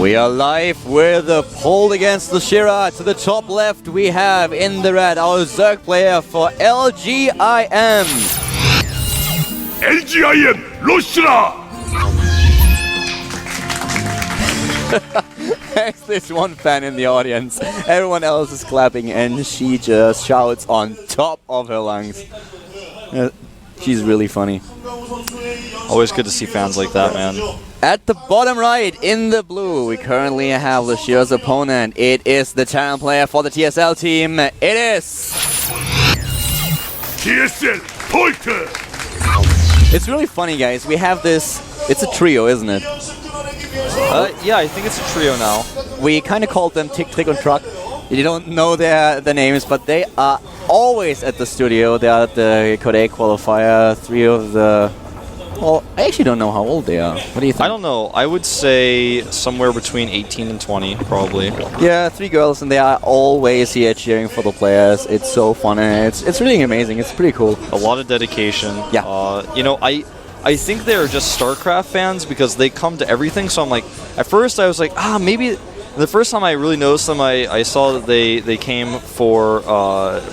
We are live with the poll against the Shira. To the top left, we have in the red our Zerg player for LGIM. LGIM Roshira! There's this one fan in the audience. Everyone else is clapping and she just shouts on top of her lungs. She's really funny. Always good to see fans like that, man. At the bottom right, in the blue, we currently have Lushira's opponent. It is the talent player for the TSL team. It is... TSL Pointer! It's really funny, guys. We have this... It's a trio, isn't it? Yeah, I think it's a trio now. We kind of called them Tick, Trick, and Truck. You don't know their names, but they are always at the studio. They are at the Code qualifier. Three of the... Well, I actually don't know how old they are. What do you think? I don't know. I would say somewhere between 18 and 20, probably. Yeah, 3 girls, and they are always here cheering for the players. It's so fun, and it's really amazing. It's pretty cool. A lot of dedication. Yeah. You know, I think they're just StarCraft fans because they come to everything. So I'm like, at first I was like, maybe... The first time I really noticed them, I saw that they came for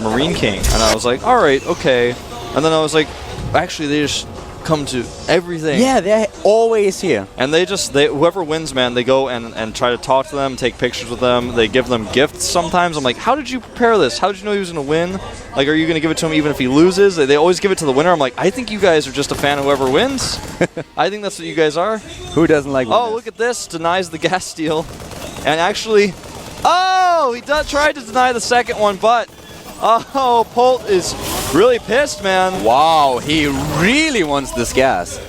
Marine King, and I was like, all right, okay. And then I was like, actually, they just come to everything. Yeah, they're always here. And whoever wins, man, they go and try to talk to them, take pictures with them. They give them gifts sometimes. I'm like, how did you prepare this? How did you know he was going to win? Like, are you going to give it to him even if he loses? They always give it to the winner. I'm like, I think you guys are just a fan of whoever wins. I think that's what you guys are. Who doesn't like winners? Oh, look at this. Denies the gas steal. And actually, he tried to deny the second one, but Polt is really pissed, man. Wow, he really wants this gas.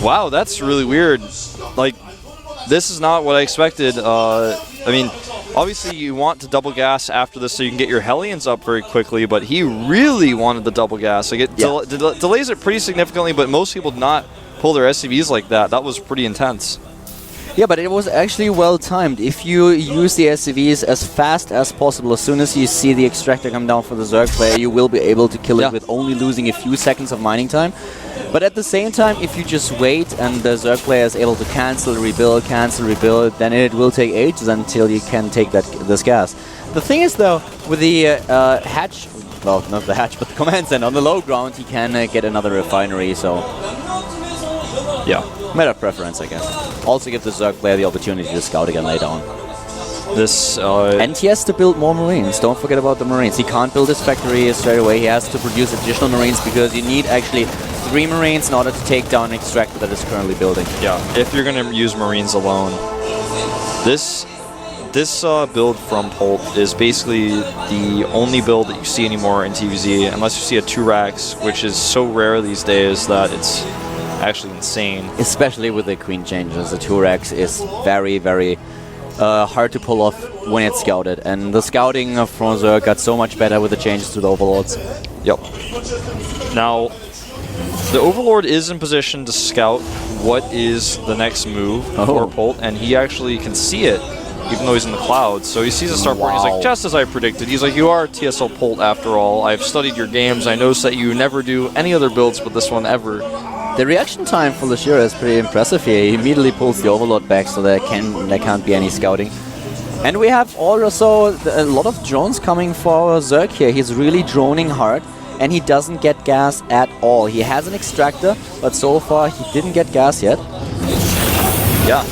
Wow, that's really weird. Like, this is not what I expected. I mean, obviously you want to double gas after this so you can get your Hellions up very quickly, but he really wanted the double gas. Like, it delays it pretty significantly, but most people did not pull their SCVs like that. That was pretty intense. Yeah, but it was actually well timed. If you use the SCVs as fast as possible, as soon as you see the extractor come down for the Zerg player, you will be able to kill it with only losing a few seconds of mining time. But at the same time, if you just wait and the Zerg player is able to cancel, rebuild, then it will take ages until you can take this gas. The thing is, though, with the hatch, well, not the hatch, but the command center on the low ground, he can get another refinery, so... Yeah. Matter of preference, I guess. Also give the Zerg player the opportunity to scout again later on. And he has to build more Marines. Don't forget about the Marines. He can't build his factory straight away. He has to produce additional Marines because you need actually 3 Marines in order to take down an extractor that is currently building. Yeah, if you're going to use Marines alone. This build from Polt is basically the only build that you see anymore in TVZ, unless you see a 2-Rax, which is so rare these days that it's actually insane. Especially with the Queen changes. The 2-Rax is very, very hard to pull off when it's scouted. And the scouting from Zerg got so much better with the changes to the Overlords. Yep. Now, the Overlord is in position to scout what is the next move for Polt, and he actually can see it, even though he's in the clouds. So he sees a starport, and he's like, just as I predicted. He's like, you are TSL Polt after all. I've studied your games. I noticed that you never do any other builds but this one ever. The reaction time for Lushira is pretty impressive here. He immediately pulls the Overlord back so there can't be any scouting. And we have also a lot of drones coming for Zerg here. He's really droning hard, and he doesn't get gas at all. He has an extractor, but so far he didn't get gas yet. Yeah.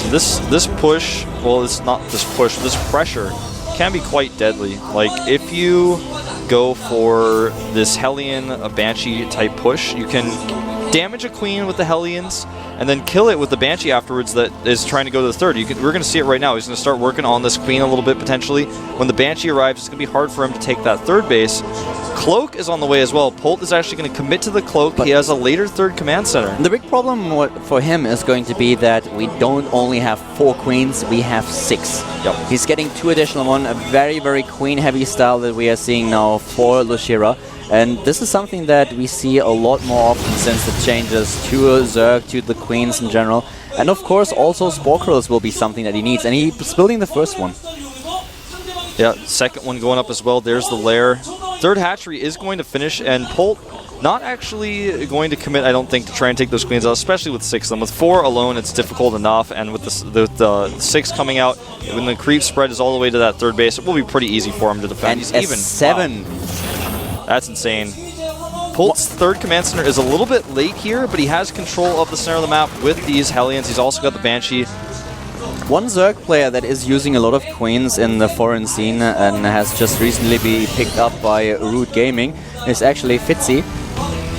This push, well, it's not this push, this pressure can be quite deadly. Like, if you go for this Hellion, a Banshee type push, you can damage a Queen with the Hellions and then kill it with the Banshee afterwards that is trying to go to the third. We're going to see it right now. He's going to start working on this Queen a little bit potentially. When the Banshee arrives, it's going to be hard for him to take that third base. Cloak is on the way as well. Polt is actually going to commit to the Cloak. But he has a later third command center. The big problem for him is going to be that we don't only have 4 Queens, we have 6. Yep. He's getting 2 additional one, a very, very Queen-heavy style that we are seeing now for Lushira. And this is something that we see a lot more often since the changes to Zerg, to the Queens in general. And of course, also Sporkrills will be something that he needs. And he's building the first one. Yeah, second one going up as well. There's the lair. Third hatchery is going to finish, and Polt Not actually going to commit, I don't think, to try and take those queens out, especially with 6 of them. With 4 alone, it's difficult enough, and with the 6 coming out, when the creep spread is all the way to that third base, it will be pretty easy for him to defend. And He's even 7. Wow. That's insane. Polt's third command center is a little bit late here, but he has control of the center of the map with these Hellions. He's also got the Banshee. One Zerg player that is using a lot of queens in the foreign scene and has just recently been picked up by Root Gaming is actually Fitzy.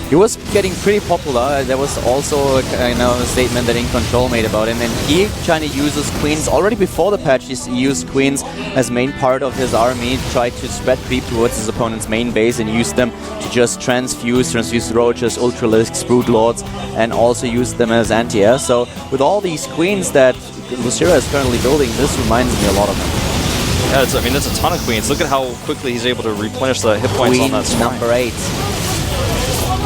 He was getting pretty popular. There was also a statement that In Control made about him, and he kind of uses queens already before the patch. He used queens as main part of his army, tried to spread creep towards his opponent's main base and use them to just transfuse Roaches, Ultralisks, Brood Lords, and also use them as anti-air. So with all these queens that Lucira is currently building, this reminds me a lot of him. Yeah, I mean, that's a ton of queens. Look at how quickly he's able to replenish the hit points on that Queen spine. number 8.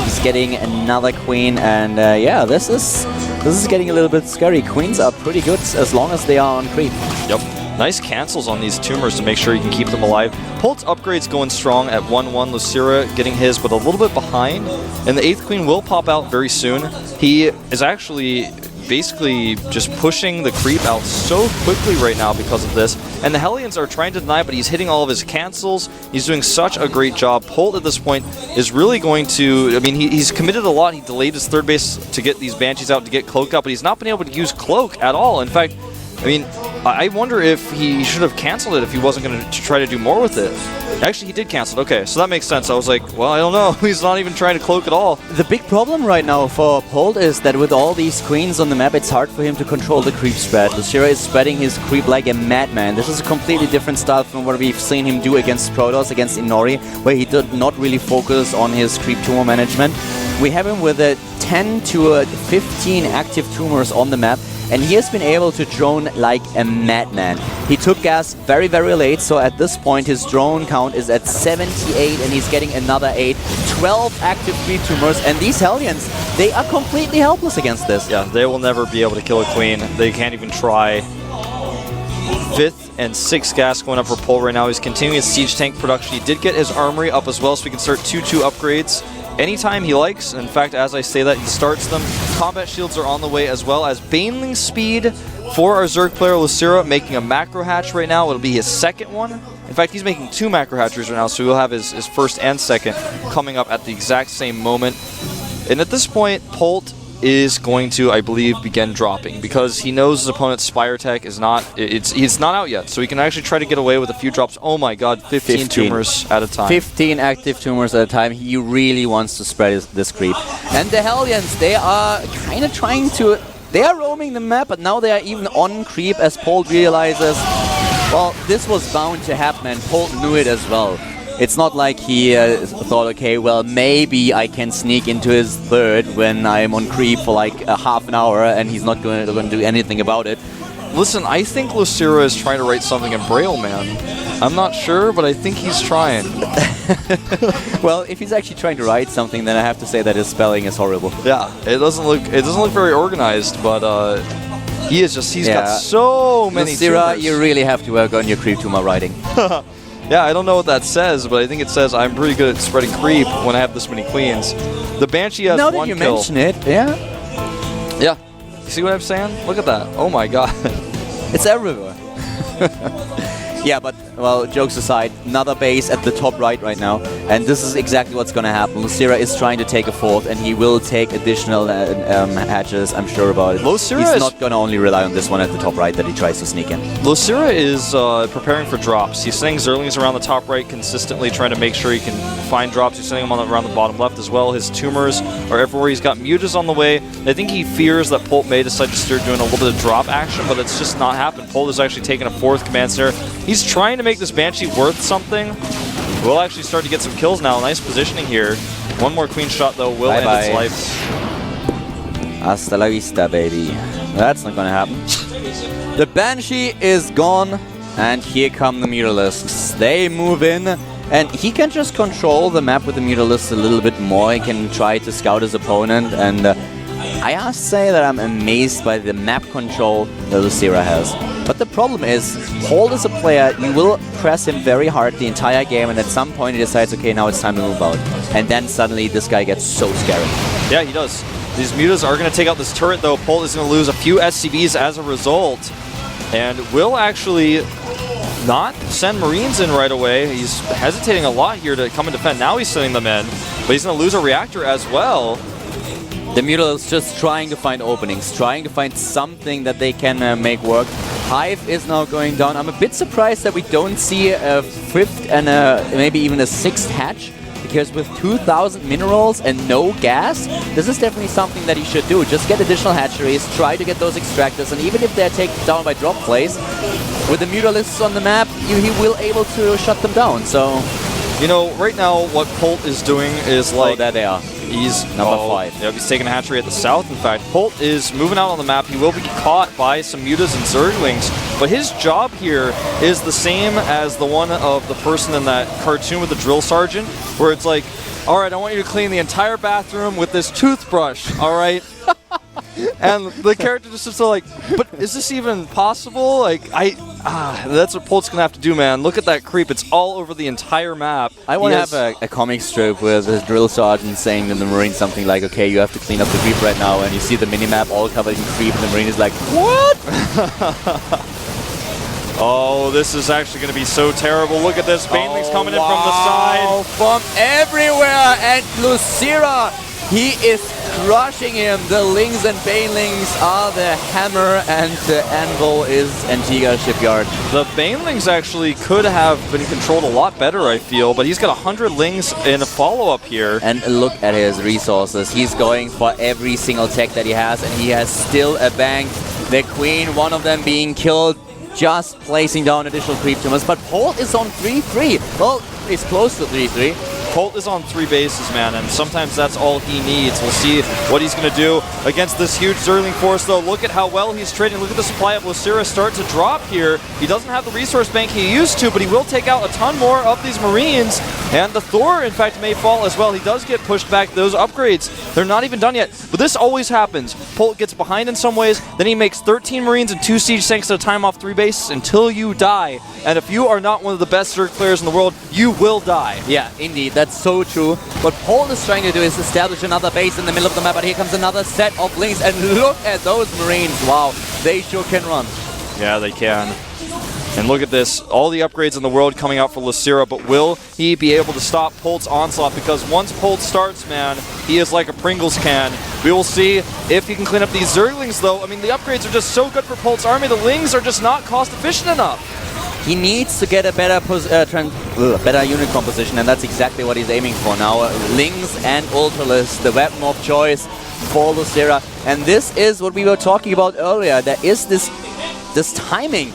He's getting another queen, and yeah, this is getting a little bit scary. Queens are pretty good as long as they are on creep. Yep. Nice cancels on these tumors to make sure you can keep them alive. Polt's upgrade's going strong at 1-1. Lucira getting his, but a little bit behind. And the 8th queen will pop out very soon. He is actually basically just pushing the creep out so quickly right now because of this. And the Hellions are trying to deny, but he's hitting all of his cancels. He's doing such a great job. Polt at this point is really going to, I mean, he's committed a lot. He delayed his third base to get these Banshees out, to get Cloak out, but he's not been able to use Cloak at all. In fact, I mean, I wonder if he should have canceled it if he wasn't going to try to do more with it. Actually, he did cancel it. Okay, so that makes sense. I was like, well, I don't know. He's not even trying to cloak at all. The big problem right now for Polt is that with all these queens on the map, it's hard for him to control the creep spread. Lucira is spreading his creep like a madman. This is a completely different style from what we've seen him do against Protoss, against Inori, where he did not really focus on his creep tumor management. We have him with a 10 to 15 active tumors on the map, and he has been able to drone like a madman. He took gas very, very late, so at this point his drone count is at 78, and he's getting another 8. 12 active creep tumors, and these Hellions, they are completely helpless against this. Yeah, they will never be able to kill a queen. They can't even try. 5th and 6th gas going up for Polt right now. He's continuing his siege tank production. He did get his armory up as well, so we can start 2-2 upgrades anytime he likes. In fact, as I say that, he starts them. Combat shields are on the way, as well as Baneling speed for our Zerg player Lucira, making a macro hatch right now. It'll be his second one. In fact, he's making 2 macro hatcheries right now, so he'll have his first and second coming up at the exact same moment. And at this point, Polt is going to, I believe, begin dropping because he knows his opponent's Spire Tech is not, it's not out yet, so he can actually try to get away with a few drops. Oh my god, 15 tumors at a time. 15 active tumors at a time. He really wants to spread this creep. And the Hellions, they are kind of trying to, they are roaming the map, but now they are even on creep as Polt realizes, well, this was bound to happen, and Polt knew it as well. It's not like he thought, okay, well, maybe I can sneak into his third when I'm on creep for like a half an hour and he's not going to do anything about it. Listen, I think Lucira is trying to write something in Braille, man. I'm not sure, but I think he's trying. Well, if he's actually trying to write something, then I have to say that his spelling is horrible. Yeah, it doesn't look very organized, but he's got so many Lucira, tumors. you really have to work on your creep tumor writing. Yeah, I don't know what that says, but I think it says I'm pretty good at spreading creep when I have this many queens. The Banshee has 1 kill. Now that you mention it, yeah. Yeah. You see what I'm saying? Look at that. Oh my god. It's everywhere. Yeah, but, well, jokes aside, another base at the top right now, and this is exactly what's going to happen. Lucira is trying to take a 4th, and he will take additional hatches, I'm sure about it. He's not going to only rely on this one at the top right that he tries to sneak in. Lucira is preparing for drops. He's sending Zerlings around the top right consistently, trying to make sure he can find drops. He's sending them around the bottom left as well. His tumors are everywhere. He's got mutas on the way. I think he fears that Polt may decide to start doing a little bit of drop action, but it's just not happened. Polt is actually taking a 4th command center. He's trying to make this Banshee worth something. We'll actually start to get some kills now. Nice positioning here. One more queen shot, though, will end its life. Hasta la vista, baby. That's not gonna happen. The Banshee is gone, and here come the Mutalisks. They move in, and he can just control the map with the Mutalisks a little bit more. He can try to scout his opponent, and I have to say that I'm amazed by the map control that Lucira has. But the problem is, Holt is a player, you will press him very hard the entire game, and at some point he decides, okay, now it's time to move out. And then suddenly this guy gets so scary. Yeah, he does. These mutas are going to take out this turret, though. Polt is going to lose a few SCVs as a result. And will actually not send Marines in right away. He's hesitating a lot here to come and defend. Now he's sending them in, but he's going to lose a reactor as well. The Mutal is just trying to find openings, trying to find something that they can make work. Hive is now going down. I'm a bit surprised that we don't see a 5th and maybe even a 6th hatch, because with 2,000 minerals and no gas, this is definitely something that he should do. Just get additional hatcheries, try to get those extractors, and even if they're taken down by drop plays, with the Mutalists on the map, he will able to shut them down. So, you know, right now what Polt is doing is like... Oh, there they are. He's number 5. Yeah, he's taking a hatchery at the south, in fact. Polt is moving out on the map. He will be caught by some mutas and zerglings, but his job here is the same as the one of the person in that cartoon with the drill sergeant, where it's like, all right, I want you to clean the entire bathroom with this toothbrush, all right? And the character just sits there like, but is this even possible? Like, that's what Polt's gonna have to do, man. Look at that creep. It's all over the entire map. I want to have a comic strip with the drill sergeant saying to the Marine something like, okay, you have to clean up the creep right now, and you see the minimap all covered in creep, and the Marine is like, what? Oh, this is actually going to be so terrible. Look at this. Baneling's coming in from the side. From everywhere, and Lucira, he is crushing him. The Lings and Banelings are the hammer, and the anvil is Antigua Shipyard. The Banelings actually could have been controlled a lot better, I feel, but he's got 100 Lings in a follow-up here. And look at his resources. He's going for every single tech that he has, and he has still a bank. The Queen, one of them being killed, just placing down additional creep tumors. But Polt is on 3-3. Well, he's close to 3-3. Polt is on 3 bases, man, and sometimes that's all he needs. We'll see what he's going to do against this huge Zergling force, though. Look at how well he's trading. Look at the supply of Lucira start to drop here. He doesn't have the resource bank he used to, but he will take out a ton more of these Marines. And the Thor, in fact, may fall as well. He does get pushed back. Those upgrades, they're not even done yet. But this always happens. Polt gets behind in some ways, then he makes 13 Marines and 2 siege tanks at a time off 3 bases until you die. And if you are not one of the best Zerg players in the world, you will die. Yeah, indeed. That's so true. What Polt is trying to do is establish another base in the middle of the map, but here comes another set of Lings, and look at those Marines. Wow, they sure can run. Yeah, they can. And look at this, all the upgrades in the world coming out for Lucira, but will he be able to stop Polt's onslaught? Because once Polt starts, man, he is like a Pringles can. We will see if he can clean up these Zerglings, though. I mean, the upgrades are just so good for Polt's army. The Lings are just not cost efficient enough. He needs to get a better better unit composition, and that's exactly what he's aiming for now. Lings and Ultralisk, the weapon of choice for Lucira. And this is what we were talking about earlier. There is this timing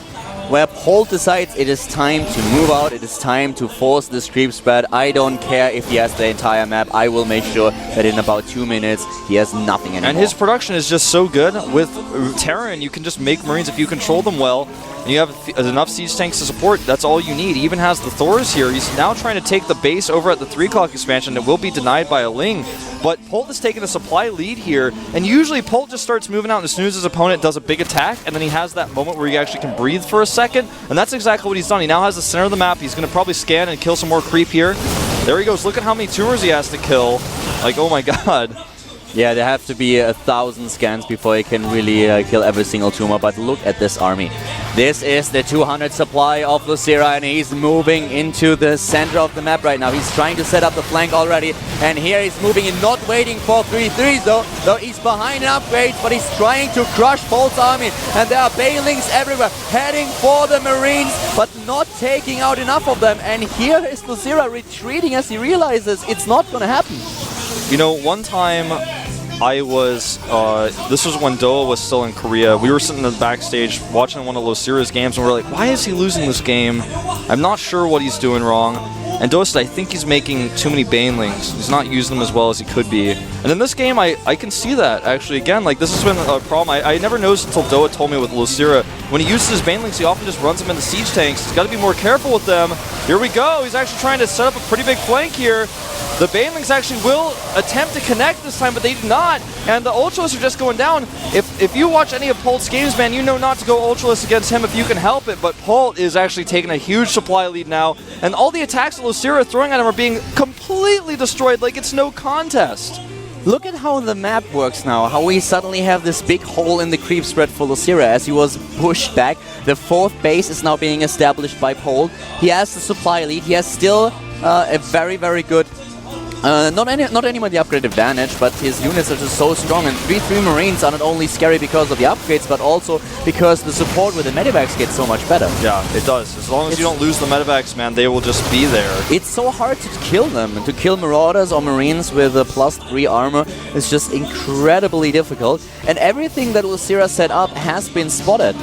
where Polt decides it is time to move out, it is time to force this creep spread. I don't care if he has the entire map, I will make sure that in about 2 minutes he has nothing anymore. And his production is just so good. With Terran, you can just make Marines if you control them well. And you have enough siege tanks to support, that's all you need. He even has the Thors here. He's now trying to take the base over at the 3 o'clock expansion. It will be denied by a Ling. But Polt is taking a supply lead here, and usually Polt just starts moving out and as soon as his opponent does a big attack, and then he has that moment where he actually can breathe for a second, and that's exactly what he's done. He now has the center of the map. He's going to probably scan and kill some more creep here. There he goes. Look at how many tumors he has to kill. Like, oh my god. Yeah, there have to be 1,000 scans before you can really kill every single tumor, but look at this army. This is the 200 supply of Lucira, and he's moving into the center of the map right now. He's trying to set up the flank already, and here he's moving in, not waiting for 3-3 though he's behind in upgrades, but he's trying to crush Polt's army, and there are Banelings everywhere, heading for the Marines, but not taking out enough of them, and here is Lucira retreating as he realizes it's not gonna happen. You know, one time I was, this was when Doa was still in Korea. We were sitting in the backstage watching one of Lucira's games, and we were like, why is he losing this game? I'm not sure what he's doing wrong. And Doa said, I think he's making too many Banelings. He's not using them as well as he could be. And in this game, I can see that, actually. Again, like, this has been a problem. I never noticed until Doa told me with Lucira. When he uses his Banelings, he often just runs them into siege tanks. He's got to be more careful with them. Here we go. He's actually trying to set up a pretty big flank here. The Banelings actually will attempt to connect this time, but they do not. And the Ultralists are just going down. If you watch any of Polt's games, man, you know not to go Ultralist against him if you can help it. But Polt is actually taking a huge supply lead now. And all the attacks that Lucira are throwing at him are being completely destroyed like it's no contest. Look at how the map works now, how we suddenly have this big hole in the creep spread for Lucira as he was pushed back. The 4th base is now being established by Polt. He has the supply lead, he has still a very, very good, not anymore the upgrade advantage, but his units are just so strong, and 3-3 Marines are not only scary because of the upgrades, but also because the support with the medivacs gets so much better. Yeah, it does. As long as you don't lose the medivacs, man, they will just be there. It's so hard to kill them, and to kill Marauders or Marines with a +3 armor is just incredibly difficult, and everything that Lucira set up has been spotted.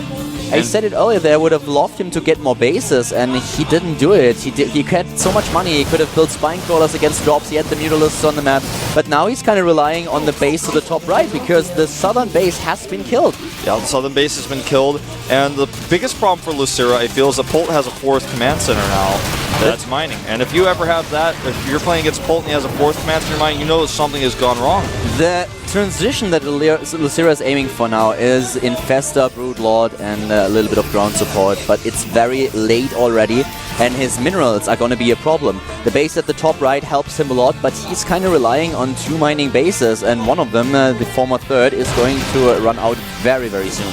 I said it earlier, they would have loved him to get more bases, and he didn't do it. He had so much money, he could have built Spine Crawlers against drops, he had the Mutalisks on the map, but now he's kind of relying on the base to the top right, because the southern base has been killed. Yeah, the southern base has been killed, and the biggest problem for Lucira, I feel, is that Polt has a 4th command center now. That's mining. And if you ever have that, if you're playing against Polt and he has a 4th command center mining, you know that something has gone wrong. The transition that Lucira is aiming for now is Infestor, Broodlord, and a little bit of ground support, but it's very late already, and his minerals are going to be a problem. The base at the top right helps him a lot, but he's kind of relying on 2 mining bases, and one of them, the former 3rd, is going to run out very, very soon.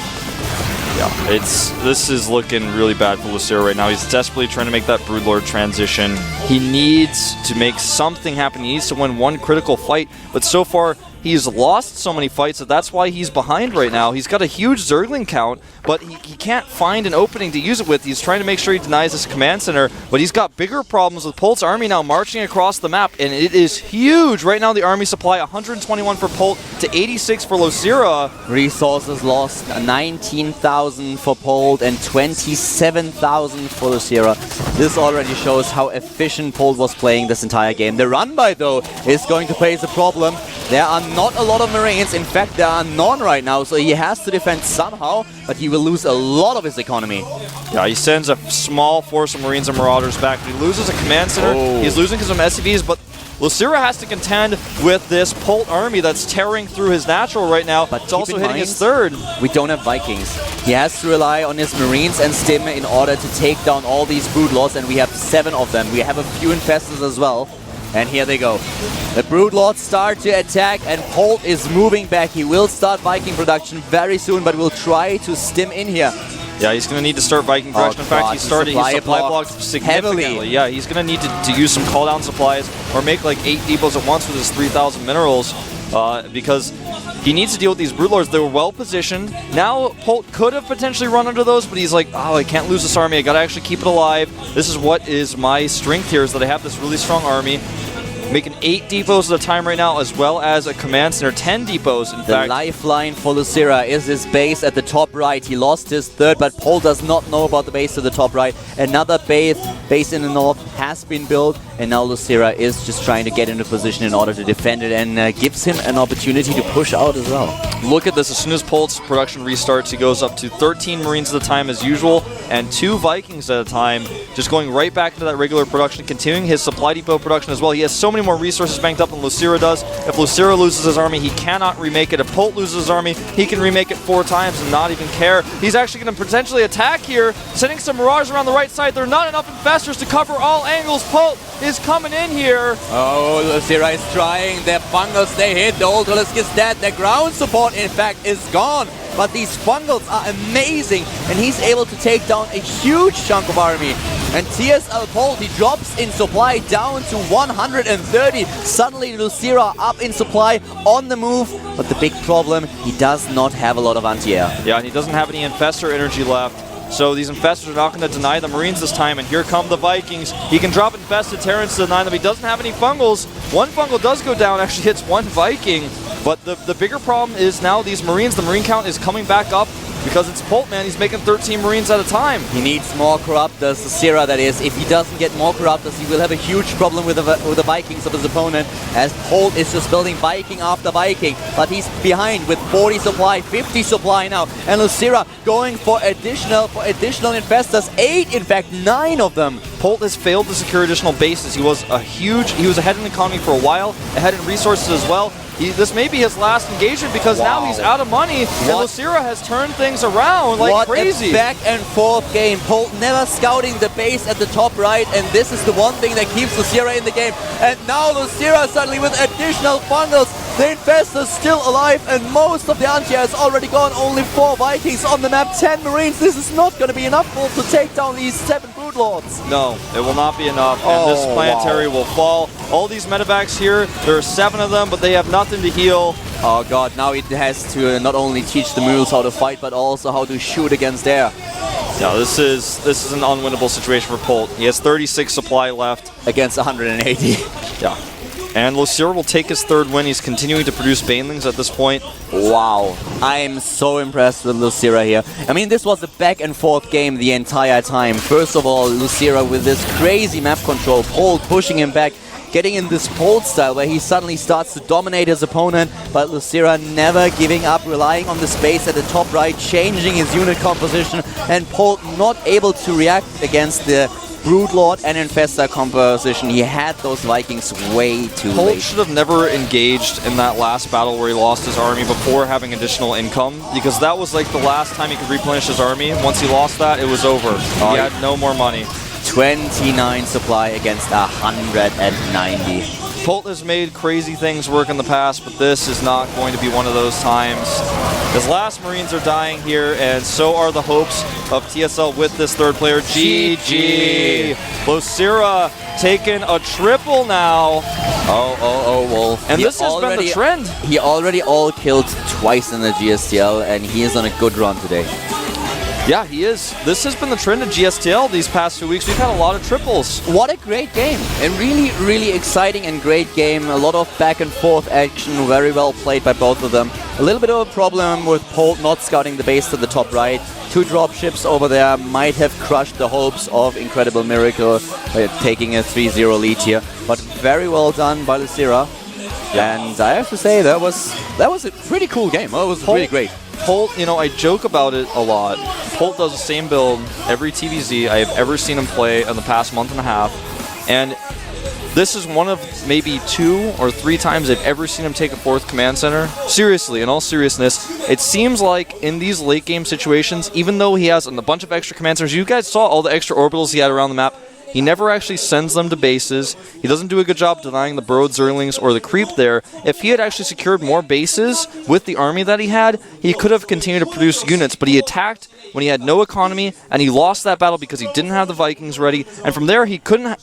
Yeah, this is looking really bad for Lucira right now. He's desperately trying to make that Broodlord transition. He needs to make something happen. He needs to win 1 critical fight, but so far he's lost so many fights that that's why he's behind right now. He's got a huge Zergling count, but he can't find an opening to use it with. He's trying to make sure he denies this command center, but he's got bigger problems with Polt's army now marching across the map, and it is huge. Right now the army supply 121 for Polt to 86 for Lucira. Resources lost, 19,000 for Polt and 27,000 for Lucira. This already shows how efficient Polt was playing this entire game. The run by, though, is going to pose a problem. There are not a lot of Marines. In fact, there are none right now, so he has to defend somehow, but he will lose a lot of his economy. Yeah, he sends a small force of Marines and Marauders back. He loses a command center. He's losing because of SCVs, but Lucira has to contend with this Polt army that's tearing through his natural right now. But it's also hitting his 3rd. We don't have Vikings. He has to rely on his Marines and Stim in order to take down all these Broodlords, and we have 7 of them. We have a few Infestors as well. And here they go. The Broodlords start to attack, and Polt is moving back. He will start Viking production very soon, but will try to stim in here. Yeah, he's going to need to start Viking production. In fact, he started his supply block significantly. Heavily. Yeah, he's going to need to use some call-down supplies or make like 8 depots at once with his 3,000 minerals because he needs to deal with these Broodlords. They were well-positioned. Now, Polt could have potentially run under those, but he's like, oh, I can't lose this army. I got to actually keep it alive. This is what is my strength here, is that I have this really strong army. Making 8 depots at a time right now, as well as a command center, 10 depots, in fact. The lifeline for Lucira is his base at the top right. He lost his 3rd, but Polt does not know about the base to the top right. Another base in the north has been built, and now Lucira is just trying to get into position in order to defend it, and gives him an opportunity to push out as well. Look at this. As soon as Polt's production restarts, he goes up to 13 Marines at a time as usual, and 2 Vikings at a time, just going right back into that regular production, continuing his supply depot production as well. He has so many more resources banked up than Lucira does. If Lucira loses his army, he cannot remake it. If Polt loses his army, he can remake it 4 times and not even care. He's actually going to potentially attack here, sending some Mirages around the right side. There are not enough Infestors to cover all angles. Polt is coming in here. Oh, Lucira is trying. Their Fungals, they hit. The Ultralisk is dead. Their ground support, in fact, is gone. But these Fungals are amazing, and he's able to take down a huge chunk of army. And TSL Polt, he drops in supply down to 130. Suddenly Lucira up in supply, on the move. But the big problem, he does not have a lot of anti-air. Yeah, and he doesn't have any Infestor energy left. So these Infestors are not going to deny the Marines this time, and here come the Vikings. He can drop Infested Terrans to deny them. He doesn't have any Fungals. One Fungal does go down, actually hits 1 Viking. But the bigger problem is now these Marines, the Marine count is coming back up. because it's Polt, man. He's making 13 Marines at a time. He needs more Corruptors, Lucira that is. If he doesn't get more Corruptors, he will have a huge problem with the Vikings of his opponent, as Polt is just building Viking after Viking. But he's behind with 40 supply, 50 supply now. And Lucira going for additional Infestors, 8, in fact, 9 of them. Polt has failed to secure additional bases. He was ahead in economy for a while, ahead in resources as well. This may be his last engagement because now he's out of money, and Lucira has turned things around like crazy. What a back and forth game. Polt never scouting the base at the top right, and this is the one thing that keeps Lucira in the game. And now Lucira suddenly with additional bundles. The Infestor's still alive, and most of the anti-air is already gone. Only 4 Vikings on the map, 10 Marines. This is not going to be enough to take down these 7 Broodlords. No, it will not be enough, and this planetary will fall. All these medevacs here, there are 7 of them, but they have nothing to heal. Oh god, now it has to not only teach the mules how to fight, but also how to shoot against air. Yeah, this is an unwinnable situation for Polt. He has 36 supply left. Against 180. Yeah. And Lucira will take his 3rd win. He's continuing to produce Banelings at this point. Wow. I am so impressed with Lucira here. I mean, this was a back and forth game the entire time. First of all, Lucira with this crazy map control, Polt pushing him back, getting in this Polt style where he suddenly starts to dominate his opponent, but Lucira never giving up, relying on the space at the top right, changing his unit composition, and Polt not able to react against the Broodlord and Infestor composition. He had those Vikings way too late. Polt should have never engaged in that last battle where he lost his army before having additional income, because that was like the last time he could replenish his army. Once he lost that, it was over. He had no more money. 29 supply against 190. Polt has made crazy things work in the past, but this is not going to be one of those times. His last Marines are dying here, and so are the hopes of TSL with this 3rd player. GG! Lucira taking a triple now. Oh, Wolf. And this has been the trend. He already all-killed twice in the GSTL, and he is on a good run today. Yeah, he is. This has been the trend of GSTL these past 2 weeks. We've had a lot of triples. What a great game. A really, really exciting and great game. A lot of back and forth action. Very well played by both of them. A little bit of a problem with Polt not scouting the base to the top right. 2 dropships over there might have crushed the hopes of Incredible Miracle taking a 3-0 lead here. But very well done by Lucira. Yeah. And I have to say, that was a pretty cool game. It was really great. Polt, you know, I joke about it a lot. Polt does the same build every TVZ I have ever seen him play in the past month and a half. And this is one of maybe 2 or 3 times I've ever seen him take a 4th command center. Seriously, in all seriousness, it seems like in these late game situations, even though he has a bunch of extra command centers, you guys saw all the extra orbitals he had around the map, he never actually sends them to bases. He doesn't do a good job denying the Burrowed Zerlings or the creep there. If he had actually secured more bases with the army that he had, he could have continued to produce units, but he attacked when he had no economy, and he lost that battle because he didn't have the Vikings ready. And from there, he couldn't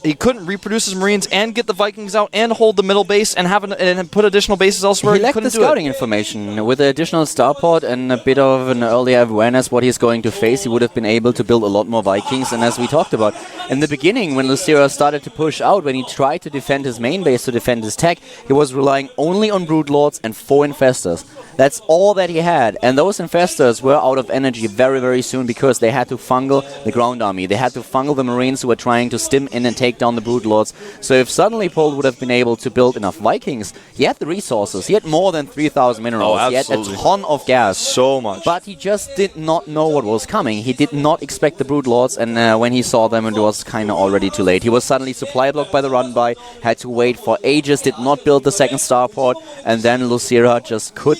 reproduce his Marines and get the Vikings out and hold the middle base and and put additional bases elsewhere. He lacked the scouting information. With the additional starport and a bit of an earlier awareness what he's going to face, he would have been able to build a lot more Vikings. And as we talked about in the beginning, when Lucira started to push out, when he tried to defend his main base, to defend his tech, he was relying only on Broodlords and 4 Infestors. That's all that he had, and those Infestors were out of energy very, very soon because they had to fungal the ground army. They had to fungal the Marines who were trying to stim in and take down the Broodlords. So if suddenly Polt would have been able to build enough Vikings, he had the resources. He had more than 3,000 minerals. Oh, he had a ton of gas. So much. But he just did not know what was coming. He did not expect the Broodlords, and when he saw them, it was kind of already too late. He was suddenly supply blocked by the run-by, had to wait for ages, did not build the 2nd starport, and then Lucira just could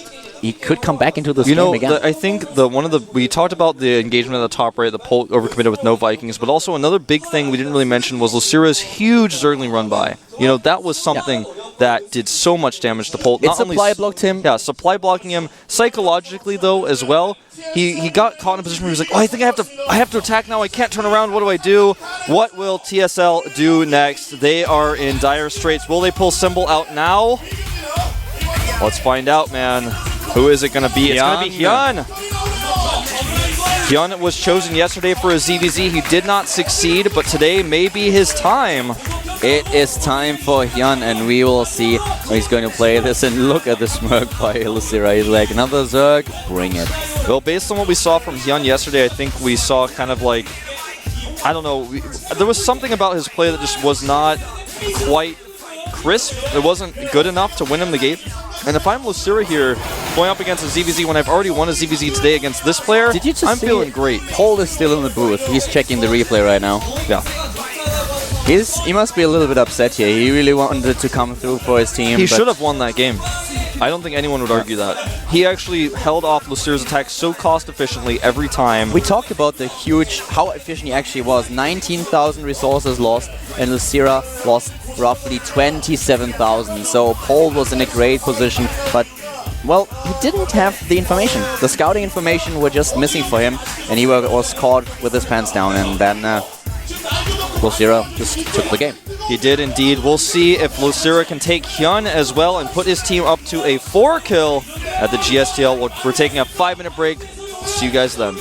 come back into this game again. I think we talked about the engagement at the top right, the Polt overcommitted with no Vikings, but also another big thing we didn't really mention was Lucira's huge Zergling run-by. You know, that was something that did so much damage to Polt. It supply blocked him. Yeah, supply blocking him. Psychologically, though, as well, he got caught in a position where he was like, oh, I think I have to attack now. I can't turn around. What do I do? What will TSL do next? They are in dire straits. Will they pull Symbol out now? Let's find out, man. Who is it going to be? It's going to be Hyun. Hyun was chosen yesterday for a ZVZ. He did not succeed, but today may be his time. It is time for Hyun, and we will see how he's going to play this. And look at the smirk by Lucira. He's like, another Zerg? Bring it. Well, based on what we saw from Hyun yesterday, I think we saw kind of like, I don't know, there was something about his play that just was not quite crisp. It wasn't good enough to win him the game. And if I'm Lucira here, going up against a ZVZ when I've already won a ZVZ today against this player, Did you just I'm see feeling great. Paul is still in the booth. He's checking the replay right now. Yeah. He must be a little bit upset here. He really wanted to come through for his team. He should have won that game. I don't think anyone would argue that. He actually held off Lucira's attack so cost efficiently every time. We talked about the huge, how efficient he actually was. 19,000 resources lost, and Lucira lost roughly 27,000. So Paul was in a great position, but well, he didn't have the information. The scouting information were just missing for him, and he was caught with his pants down, and then Lucira just took the game. He did indeed. We'll see if Lucira can take Hyun as well and put his team up to a 4-kill at the GSTL. We're taking a 5-minute break. See you guys then.